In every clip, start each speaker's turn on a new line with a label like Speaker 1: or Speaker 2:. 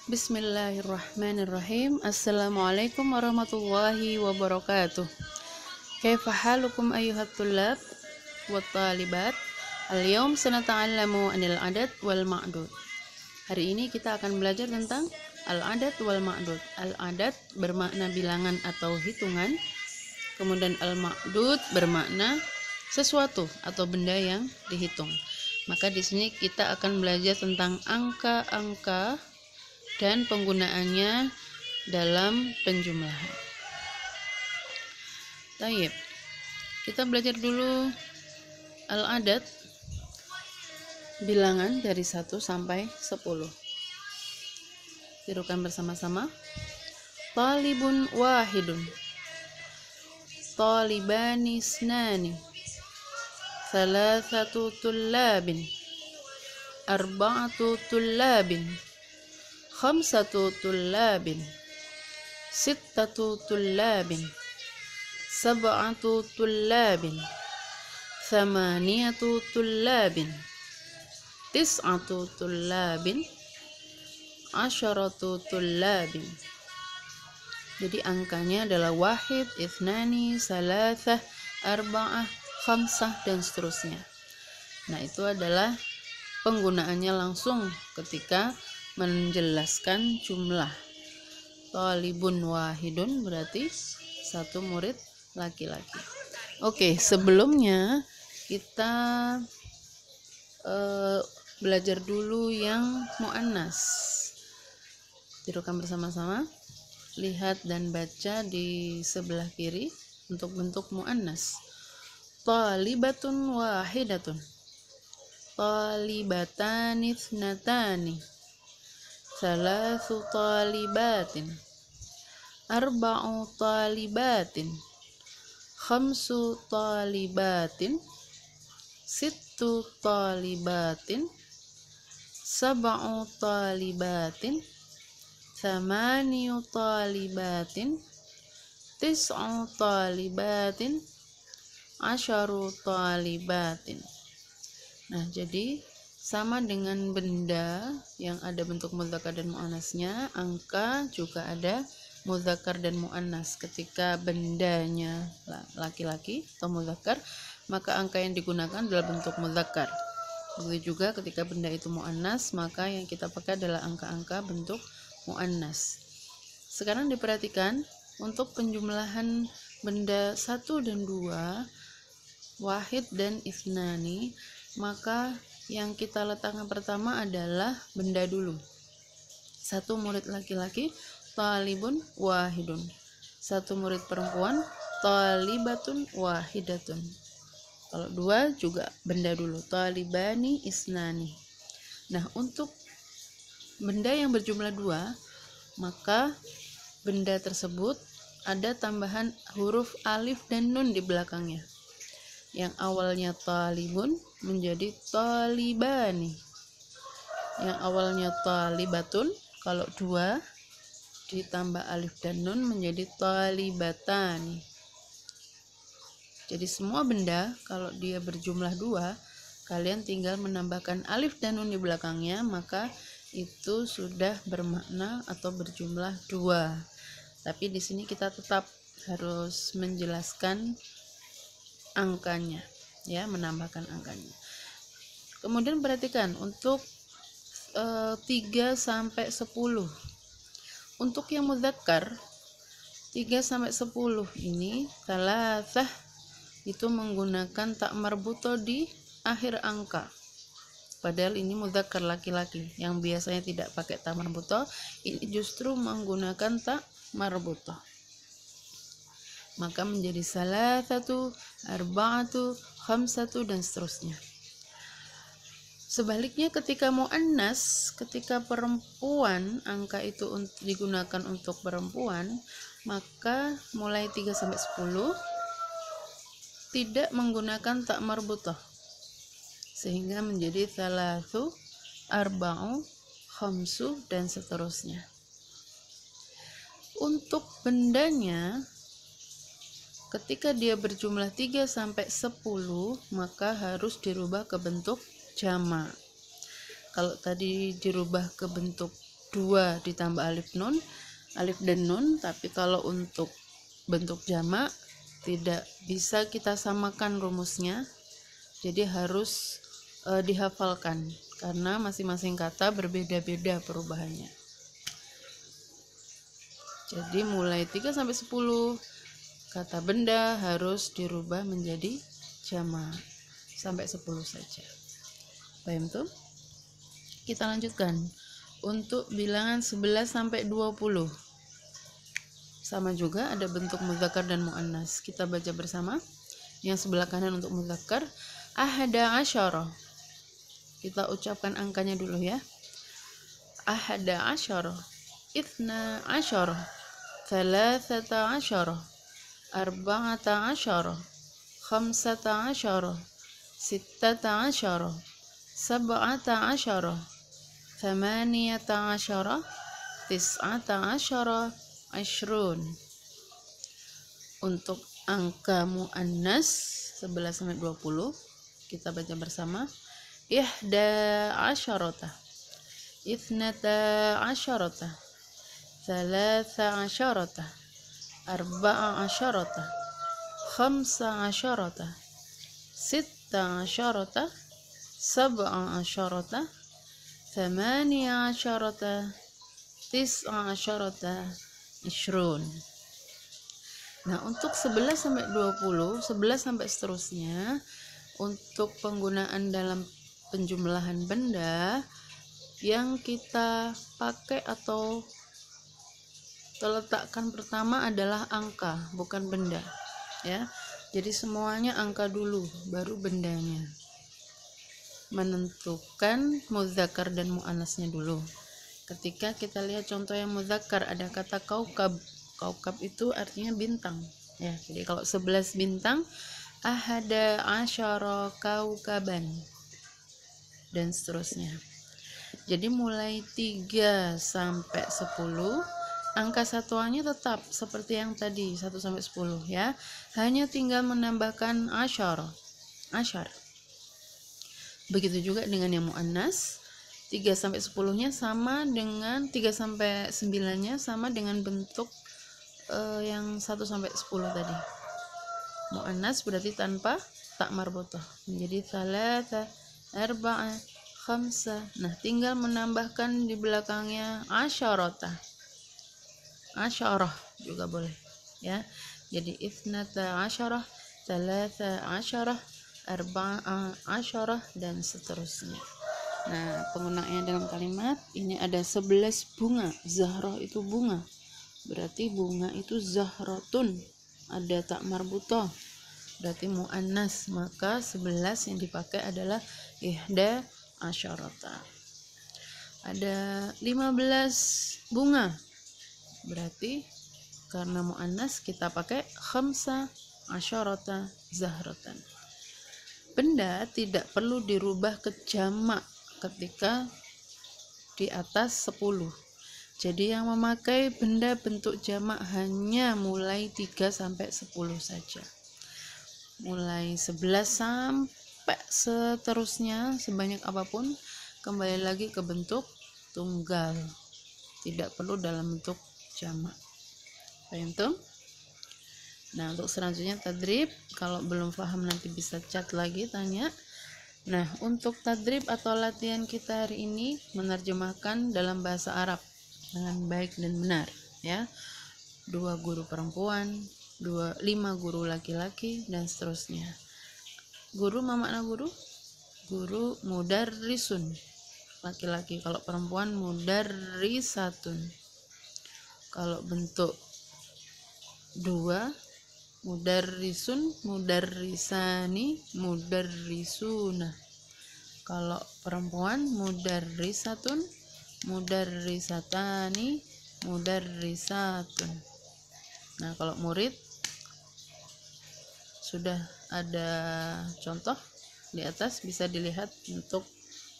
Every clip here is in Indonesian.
Speaker 1: Bismillahirrahmanirrahim. Assalamualaikum warahmatullahi wabarakatuh. Kaifa halukum ayyuhat tullab wa talibat? Al-yawm sanata'allamu anil adad wal ma'dud. Hari ini kita akan belajar tentang al-adad wal ma'dud. Al-adad bermakna bilangan atau hitungan. Kemudian al-ma'dud bermakna sesuatu atau benda yang dihitung. Maka di sini kita akan belajar tentang angka-angka dan penggunaannya dalam penjumlahan. Tayyib. Kita belajar dulu al-adad, bilangan dari 1 sampai 10. Tirukan bersama-sama. Talibun wahidun, talibani isnani, thalathatu tullabin, arba'atu tullabin, khamsatu tullabin, sittatu tullabin, sab'atu tullabin, thamaniyatu tullabin, tis'atu tullabin, asyaratu tullabin. Jadi angkanya adalah wahid, ithnani, salasah, arba'ah, khamsah, dan seterusnya. Nah, itu adalah penggunaannya langsung ketika menjelaskan jumlah. Talibun wahidun berarti satu murid laki-laki. Oke, sebelumnya kita belajar dulu yang muannas. Tirukan bersama-sama. Lihat dan baca di sebelah kiri untuk bentuk muannas. Talibatun wahidatun, talibatani ithnatani, salasu talibatin, arba'u talibatin, khamsu talibatin, sittu talibatin, sab'u talibatin, thamaniyu talibatin, tis'u talibatin, asyaru talibatin. Nah, jadi sama dengan benda yang ada bentuk mudzakkar dan muannasnya, angka juga ada mudzakkar dan muannas. Ketika bendanya laki-laki atau mudzakkar, maka angka yang digunakan adalah bentuk mudzakkar. Begitu juga ketika benda itu muannas, maka yang kita pakai adalah angka-angka bentuk muannas. Sekarang diperhatikan untuk penjumlahan benda 1 dan 2, wahid dan ithnani, maka yang kita letakkan pertama adalah benda dulu. Satu murid laki-laki, talibun wahidun. Satu murid perempuan, talibatun wahidatun. Kalau 2 juga benda dulu, talibani isnani. Nah, untuk benda yang berjumlah 2, maka benda tersebut ada tambahan huruf alif dan nun di belakangnya. Yang awalnya talibun menjadi talibani. Yang awalnya talibatun, kalau 2 ditambah alif dan nun menjadi talibatani. Jadi semua benda kalau dia berjumlah 2, kalian tinggal menambahkan alif dan nun di belakangnya, maka itu sudah bermakna atau berjumlah 2. Tapi di sini kita tetap harus menjelaskan angkanya, ya, menambahkan angkanya. Kemudian perhatikan untuk 3 sampai 10. Untuk yang mudzakkar 3 sampai 10 ini salasah itu menggunakan tak marbuto di akhir angka. Padahal ini mudzakkar laki-laki yang biasanya tidak pakai tak marbuto, ini justru menggunakan tak marbuto. Maka menjadi salasatu, arba'atu, khamsatu, dan seterusnya. Sebaliknya ketika muannas, ketika perempuan, angka itu digunakan untuk perempuan, maka mulai 3 sampai 10 tidak menggunakan tak marbutoh, sehingga menjadi salasu, arba'u, khamsu, dan seterusnya. Untuk bendanya, ketika dia berjumlah 3 sampai 10, maka harus dirubah ke bentuk jamak. Kalau tadi dirubah ke bentuk 2 ditambah alif dan nun. Tapi kalau untuk bentuk jamak tidak bisa kita samakan rumusnya, jadi harus dihafalkan karena masing-masing kata berbeda-beda perubahannya. Jadi mulai 3 sampai 10 kata benda harus dirubah menjadi jamak sampai 10 saja. Paham tuh? Kita lanjutkan untuk bilangan 11 sampai 20. Sama juga ada bentuk mudzakkar dan muannas. Kita baca bersama. Yang sebelah kanan untuk mudzakkar, ahada asyara. Kita ucapkan angkanya dulu ya. Ahada asyara, ithna asyara, thalathata asyara, arba'ata asyara, khamsata asyara, sittata asyara, sab'ata asyara, thamaniyata asyara, tis'ata asyara, ashrun. Untuk angka muannas 11 sampai 20 kita baca bersama. Ihda asyarata, ithnata asyarata, thalatha asyarata, arba'a asyarata, khamsa asyarata, sitta asyarata, sab'a asyarata, thamaniya asyarata, tis'a asyarata, ashrun. Nah, untuk 11 sampai 20, 11 sampai seterusnya, untuk penggunaan dalam penjumlahan benda yang kita pakai atau letakkan pertama adalah angka, bukan benda ya. Jadi semuanya angka dulu baru bendanya. Menentukan mudzakkar dan muannasnya dulu. Ketika kita lihat contoh yang mudzakkar ada kata kaukab. Kaukab itu artinya bintang ya. Jadi kalau 11 bintang, ahada asyara kaukaban dan seterusnya. Jadi mulai 3 sampai 10 angka satuannya tetap seperti yang tadi 1 sampai 10 ya. Hanya tinggal menambahkan asyar. Begitu juga dengan yang muannas. 3 sampai 10-nya sama dengan 3 sampai 9-nya sama dengan bentuk yang 1 sampai 10 tadi. Muannas berarti tanpa tak marbutah. Menjadi thalatha, arba'a, khamsa. Nah, tinggal menambahkan di belakangnya asyarata. Asyarah juga boleh ya. Jadi ithnata asyarah, thalatha asyarah, arba'a asyarah dan seterusnya. Nah, penggunaannya dalam kalimat ini ada 11 bunga. Zahrah itu bunga. Berarti bunga itu zahratun. Ada tak marbutah. Berarti muannas, maka 11 yang dipakai adalah ihda asyarata. Ada 15 bunga. Berarti karena muannas kita pakai khamsa asyarata zahratan. Benda tidak perlu dirubah ke jamak ketika di atas 10. Jadi yang memakai benda bentuk jamak hanya mulai 3 sampai 10 saja. Mulai 11 sampai seterusnya sebanyak apapun kembali lagi ke bentuk tunggal. Tidak perlu dalam bentuk jamak. Paham tuh? Nah, untuk selanjutnya tadrib, kalau belum paham nanti bisa chat lagi tanya. Nah, untuk tadrib atau latihan kita hari ini menerjemahkan dalam bahasa Arab dengan baik dan benar ya. 2 guru perempuan, 5 guru laki-laki dan seterusnya. Guru ma makna guru? Guru mudarrisun laki-laki, kalau perempuan mudarrisatun. Kalau bentuk 2 mudarrisun, mudarrisani, mudarrisuna. Kalau perempuan mudarrisatun, mudarrisatani, mudarrisatun. Nah, kalau murid sudah ada contoh di atas, bisa dilihat untuk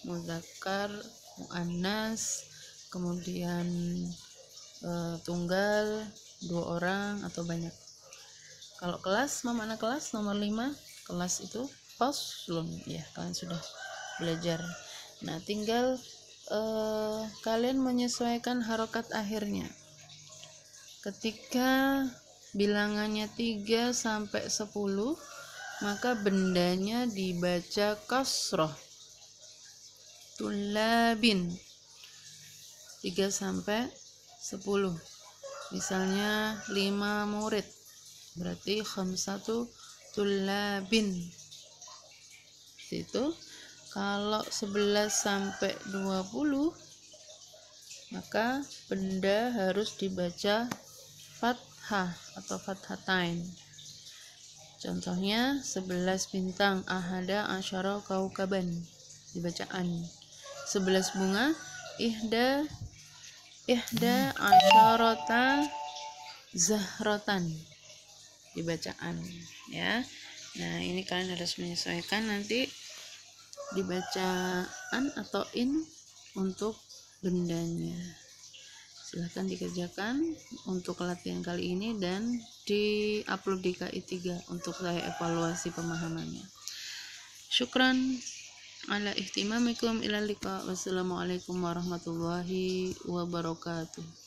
Speaker 1: mudzakkar, muannas, kemudian tunggal, 2 orang atau banyak. Kalau kelas, mana kelas nomor 5, kelas itu faslun ya, kalian sudah belajar. Nah, tinggal kalian menyesuaikan harokat akhirnya. Ketika bilangannya 3 sampai 10, maka bendanya dibaca kasroh. Tulabin 3 sampai 10. Misalnya 5 murid, berarti khamsatu tulabin. Itu kalau 11 sampai 20, maka benda harus dibaca fathah atau fathatain. Contohnya 11 bintang, ahada asyara kaukaban, dibacaan. 11 bunga, ihda asyarata zahratan, dibacaan ya. Nah, ini kalian harus menyesuaikan nanti dibacaan atau in untuk bendanya. Silahkan dikerjakan untuk latihan kali ini dan di-upload di KI 3 untuk saya evaluasi pemahamannya. Syukran ala ihtimamikum, ila liqa. Wassalamualaikum warahmatullahi wabarakatuh.